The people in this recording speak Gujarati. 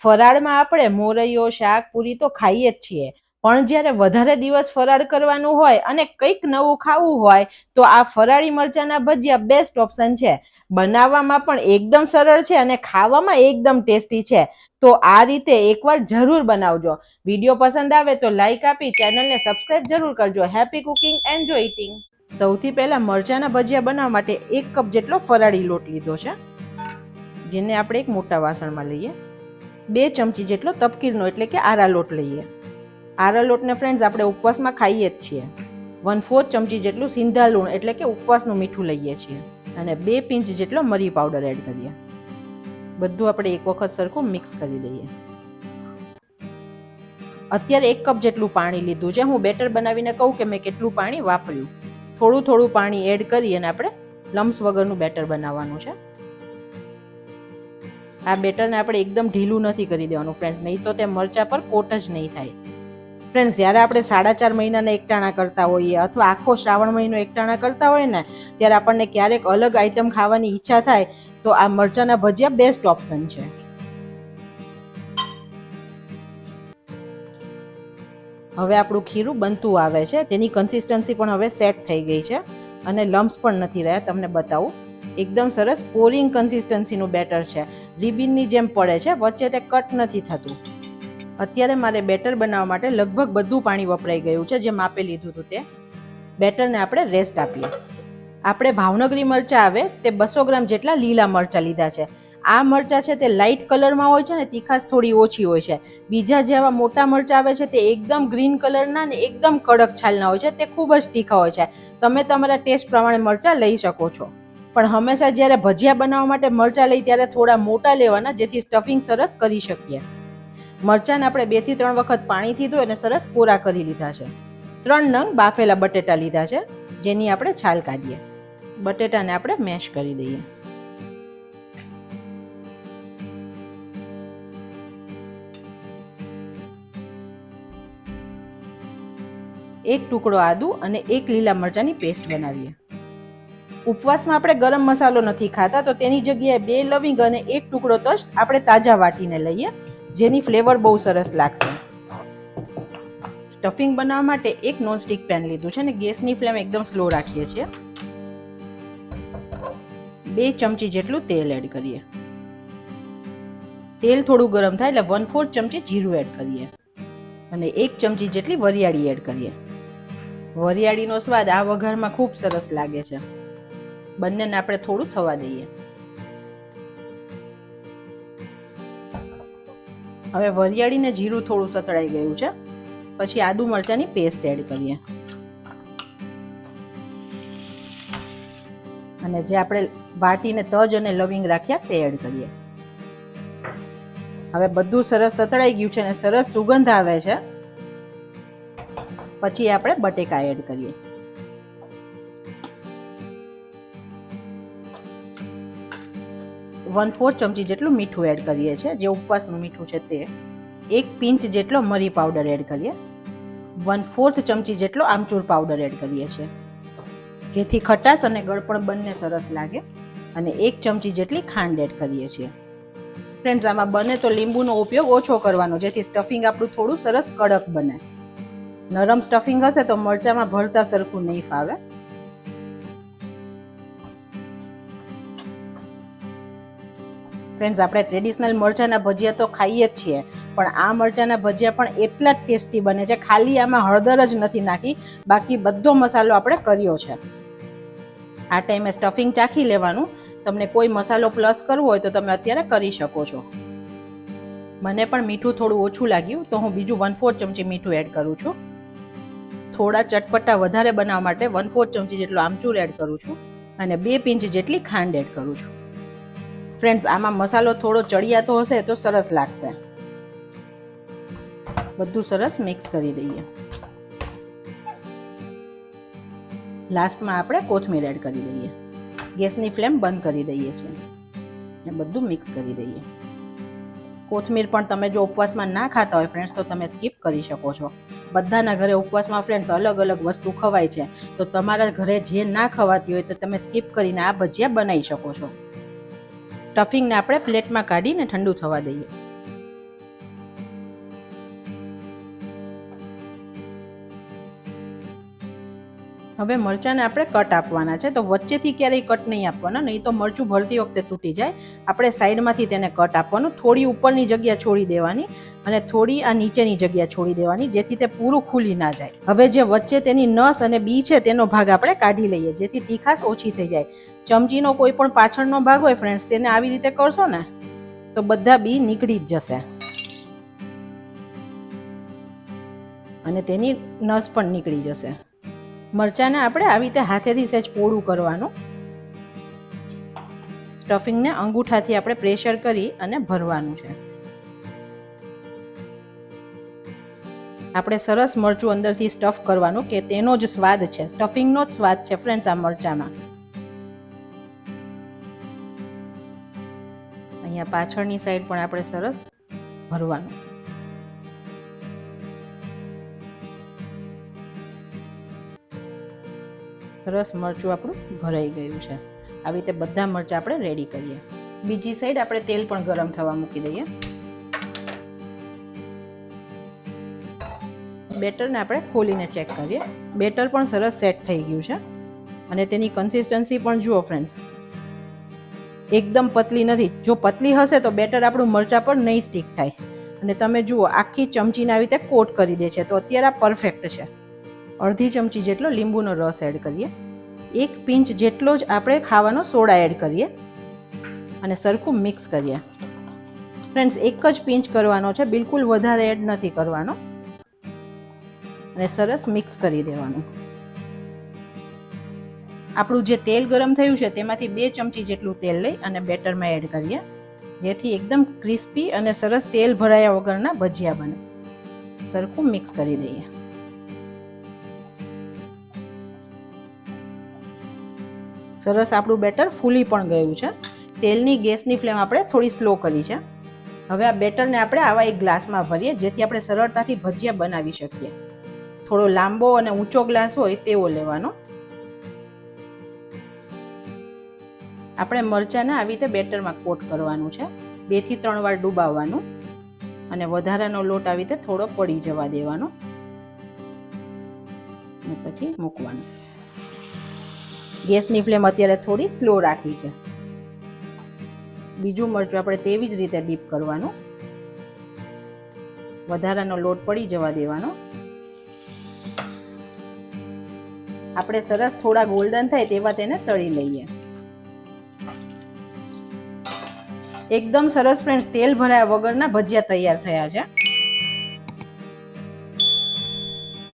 ફરાળમાં આપણે મોરૈયો, શાક, પૂરી તો ખાઈએ જ છીએ, પણ જ્યારે વધારે દિવસ ફરાળ કરવાનું હોય અને કંઈક નવું ખાવું હોય તો આ ફરાળી મરચાના ભજીયા બેસ્ટ ઓપ્શન છે. બનાવવામાં પણ એકદમ સરળ છે અને ખાવામાં એકદમ ટેસ્ટી છે. તો આ રીતે એકવાર જરૂર બનાવજો. વિડીયો પસંદ આવે તો લાઈક આપી ચેનલને સબસ્ક્રાઇબ જરૂર કરજો. Happy cooking, enjoy eating. સૌથી પહેલા મરચાના ભજીયા બનાવવા માટે 1 કપ જેટલો ફરાળી લોટ લીધો છે, જેને આપણે એક મોટા વાસણમાં લઈએ. 2 ચમચી જેટલો તપકીરનો એટલે કે આરા લોટ લઈએ. આરા લોટને ફ્રેન્ડ્સ આપણે ઉપવાસમાં ખાઈએ જ છીએ. 1/4 ચમચી જેટલું સિંધા લૂણ એટલે કે ઉપવાસનું મીઠું લઈએ છીએ અને 2 પિંચ જેટલો મરી પાવડર એડ કરીએ. બધું આપણે એક વખત સરખું મિક્સ કરી દઈએ. અત્યારે 1 કપ જેટલું પાણી લીધું છે. હું બેટર બનાવીને કહું કે મેં કેટલું પાણી વાપર્યું. થોડું થોડું પાણી એડ કરી અને આપણે લમ્સ વગરનું બેટર બનાવવાનું છે. આ બેટરને આપણે એકદમ ઢીલું નથી કરી દેવાનું ફ્રેન્ડ્સ, નહીં તો તે મરચા પર કોટ જ નહીં થાય. ફ્રેન્ડ્સ, જ્યારે આપણે 4.5 મહિનાના એકટાણા કરતા હોઈએ અથવા આખો શ્રાવણ મહિનો એકટાણા કરતા હોય ને, ત્યારે આપણને ક્યારેક અલગ આઈટમ ખાવાની ઈચ્છા થાય તો આ મરચાના ભજીયા બેસ્ટ ઓપ્શન છે. હવે આપણું ખીરું બનતું આવે છે. તેની કન્સિસ્ટન્સી પણ હવે સેટ થઈ ગઈ છે અને લમ્સ પણ નથી રહ્યા. તમને બતાવું, એકદમ સરસ પોરિંગ કન્સિસ્ટન્સીનું બેટર છે. રિબિનની જેમ પડે છે, વચ્ચે તે કટ નથી થતું. અત્યારે મારે બેટર બનાવવા માટે લગભગ બધું પાણી વપરાઈ ગયું છે. જે માપે લીધું હતું તે બેટરને આપણે રેસ્ટ આપીએ. આપણે ભાવનગરી મરચાં આવે તે 200 ગ્રામ જેટલા લીલા મરચાં લીધા છે. આ મરચાં છે તે લાઇટ કલરમાં હોય છે ને તીખાશ થોડી ઓછી હોય છે. બીજા જેવા મોટા મરચાં આવે છે તે એકદમ ગ્રીન કલરના ને એકદમ કડક છાલના હોય છે. તે ખૂબ જ તીખા હોય છે. તમે તમારા ટેસ્ટ પ્રમાણે મરચાં લઈ શકો છો, પણ હંમેશા જ્યારે ભજીયા બનાવવા માટે મરચાં લઈ ત્યારે થોડા મોટા લેવાના, જેથી સ્ટફિંગ સરસ કરી શકીએ. મરચાંને આપણે 2 થી 3 વખત પાણીથી ધોઈ અને સરસ કોરા કરી લીધા છે. 3 નંગ બાફેલા બટેટા લીધા છે, જેની આપણે છાલ કાઢીએ. બટેટાને આપણે મેશ કરી દઈએ. એક ટુકડો આદુ અને 1 લીલા મરચાંની પેસ્ટ બનાવીએ. ઉપવાસમાં આપણે ગરમ મસાલો નથી ખાતા, તો તેની જગ્યાએ 2 લવિંગ અને 1 ટુકડો તજ આપણે તાજા વાટીને લઈએ, જેની ફ્લેવર બહુ સરસ લાગશે. સ્ટફિંગ બનાવવા માટે એક નોનસ્ટિક પેન લીધું છે અને ગેસની ફ્લેમ એકદમ સ્લો રાખીએ છીએ. 2 ચમચી જેટલું તેલ એડ કરીએ. તેલ થોડું ગરમ થાય એટલે 1/4 ચમચી જીરું એડ કરીએ અને 1 ચમચી જેટલી વરિયાળી એડ કરીએ. વરિયાળીનો સ્વાદ આ વઘારમાં ખૂબ સરસ લાગે છે. બંનેને આપણે થોડું થવા દઈએ. હવે વરિયાળીને જીરું થોડું સતળાઈ ગયું છે, પછી આદુ મરચાંની પેસ્ટ એડ કરીએ અને જે આપણે વાટીને તજ અને લવિંગ રાખ્યા તે એડ કરીએ. હવે બધું સરસ સતળાઈ ગયું છે અને સરસ સુગંધ આવે છે. પછી આપણે બટેકા એડ કરીએ. ¼ ચમચી જેટલું મીઠું એડ કરીએ છીએ, જે ઉપવાસનું મીઠું છે તે. 1 પિંચ જેટલો મરી પાવડર એડ કરીએ. 1/4 ચમચી જેટલો આમચૂર પાવડર એડ કરીએ છીએ, જેથી ખટાશ અને ગળપણ બંને સરસ લાગે. અને 1 ચમચી જેટલી ખાંડ એડ કરીએ છીએ. ફ્રેન્ડ્સ, આમાં બને તો લીંબુનો ઉપયોગ ઓછો કરવાનો, જેથી સ્ટફિંગ આપણું થોડું સરસ કડક બને. નરમ સ્ટફિંગ હશે તો મરચામાં ભરતા સરખું નહીં ફાવે. ફ્રેન્ડ્સ, આપણે ટ્રેડિશનલ મરચાના ભજીયા તો ખાઈએ જ છીએ, પણ આ મરચાના ભજીયા પણ એટલા જ ટેસ્ટી બને છે. ખાલી આમાં હળદર જ નથી નાખી, બાકી બધો મસાલો આપણે કર્યો છે. આ ટાઈમે સ્ટફિંગ ચાખી લેવાનું. તમને કોઈ મસાલો પ્લસ કરવો હોય તો તમે અત્યારે કરી શકો છો. મને પણ મીઠું થોડું ઓછું લાગ્યું, તો હું બીજું 1/4 ચમચી મીઠું એડ કરું છું. થોડા ચટપટા વધારે બનાવવા માટે 1/4 ચમચી જેટલો આમચૂર એડ કરું છું અને 2 પિંચ જેટલી ખાંડ એડ કરું છું. ફ્રેન્ડ્સ, આમાં મસાલો થોડો ચડિયાતો હશે તો સરસ લાગશે. બધું સરસ મિક્સ કરી દઈએ. લાસ્ટમાં આપણે કોથમીર એડ કરી દઈએ. ગેસની ફ્લેમ બંધ કરી દઈએ છીએ અને બધું મિક્સ કરી દઈએ. કોથમીર પણ તમે જો ઉપવાસમાં ના ખાતા હોય ફ્રેન્ડ્સ તો તમે સ્કીપ કરી શકો છો. બધાના ઘરે ઉપવાસમાં ફ્રેન્ડ્સ અલગ અલગ વસ્તુ ખવાય છે, તો તમારા ઘરે જે ના ખવાતી હોય તો તમે સ્કીપ કરીને આ ભજીયા બનાવી શકો છો. સ્ટફિંગને આપણે પ્લેટમાં કાઢીને ઠંડુ થવા દઈએ. હવે મરચાંને આપણે કટ આપવાના છે, તો વચ્ચેથી ક્યારેય કટ નહીં આપવાના, નહીં તો મરચું ભરતી વખતે તૂટી જાય. આપણે સાઈડમાંથી તેને કટ આપવાનું, થોડી ઉપરની જગ્યા છોડી દેવાની અને થોડી આ નીચેની જગ્યા છોડી દેવાની, જેથી તે પૂરું ખુલી ના જાય. હવે જે વચ્ચે તેની નસ અને બી છે તેનો ભાગ આપણે કાઢી લઈએ, જેથી તીખાશ ઓછી થઈ જાય. ચમચીનો કોઈ પણ પાછળનો ભાગ હોય ફ્રેન્ડ્સ, તેને આવી રીતે કરશો ને તો બધા બી નીકળી જ જશે અને તેની નસ પણ નીકળી જશે. મરચાંને આપણે આવી રીતે હાથેથી સહેજ પોળું કરવાનું. સ્ટફિંગને અંગૂઠાથી આપણે પ્રેશર કરી અને ભરવાનું છે. આપણે સરસ મરચું અંદરથી સ્ટફ કરવાનું, કે તેનો જ સ્વાદ છે, સ્ટફિંગનો જ સ્વાદ છે ફ્રેન્ડ્સ આ મરચાંમાં. અહીંયા પાછળની સાઈડ પણ આપણે સરસ ભરવાનું. સરસ મરચું આપણું ભરાઈ ગયું છે. આવી રીતે બધા મરચાં આપણે રેડી કરીએ. બીજી સાઈડ આપણે તેલ પણ ગરમ થવા મૂકી દઈએ. બેટરને આપણે ખોલીને ચેક કરીએ. બેટર પણ સરસ સેટ થઈ ગયું છે અને તેની કન્સિસ્ટન્સી પણ જુઓ ફ્રેન્ડ્સ, એકદમ પતલી નથી. જો પતલી હશે તો બેટર આપણું મરચાં પર નહીં સ્ટીક થાય. અને તમે જુઓ આખી ચમચીને આવી રીતે કોટ કરી દે છે, તો અત્યારે આ પરફેક્ટ છે. અડધી ચમચી જેટલો લીંબુનો રસ એડ કરીએ. 1 પિંચ જેટલો જ આપણે ખાવાનો સોડા એડ કરીએ અને સરખું મિક્સ કરીએ. ફ્રેન્ડ્સ, 1 જ પિંચ કરવાનો છે, બિલકુલ વધારે એડ નથી કરવાનો. અને સરસ મિક્સ કરી દેવાનું. આપણું જે તેલ ગરમ થયું છે તેમાંથી 2 ચમચી જેટલું તેલ લઈ અને બેટરમાં એડ કરીએ, જેથી એકદમ ક્રિસ્પી અને સરસ તેલ ભરાયા વગરના ભજીયા બને. સરખું મિક્સ કરી દઈએ. સરસ આપણું બેટર ફૂલી પણ ગયું છે. તેલની ગેસની ફ્લેમ આપણે થોડી સ્લો કરી છે. હવે આ બેટરને આપણે આવા એક ગ્લાસમાં ભરીએ, જેથી આપણે સરળતાથી ભજીયા બનાવી શકીએ. થોડો લાંબો અને ઊંચો ગ્લાસ હોય તેવો લેવાનો. આપણે મરચાંને આવી રીતે બેટરમાં કોટ કરવાનું છે. 2 થી 3 વાર ડુબાવવાનું અને વધારાનો લોટ આવી રીતે થોડો પડી જવા દેવાનો અને પછી મૂકવાનું. ગેસની ફ્લેમ અત્યારે થોડી સ્લો રાખી છે. બીજું મરચું આપણે તેવી જ રીતે ડીપ કરવાનું. વધારાનો લોટ પડી જવા દેવાનો. આપણે સરસ થોડા ગોલ્ડન થાય તેવા તેને તળી લઈએ. એકદમ સરસ ફ્રેન્ડ્સ તેલ ભરાયા વગરના ભજીયા તૈયાર થયા છે.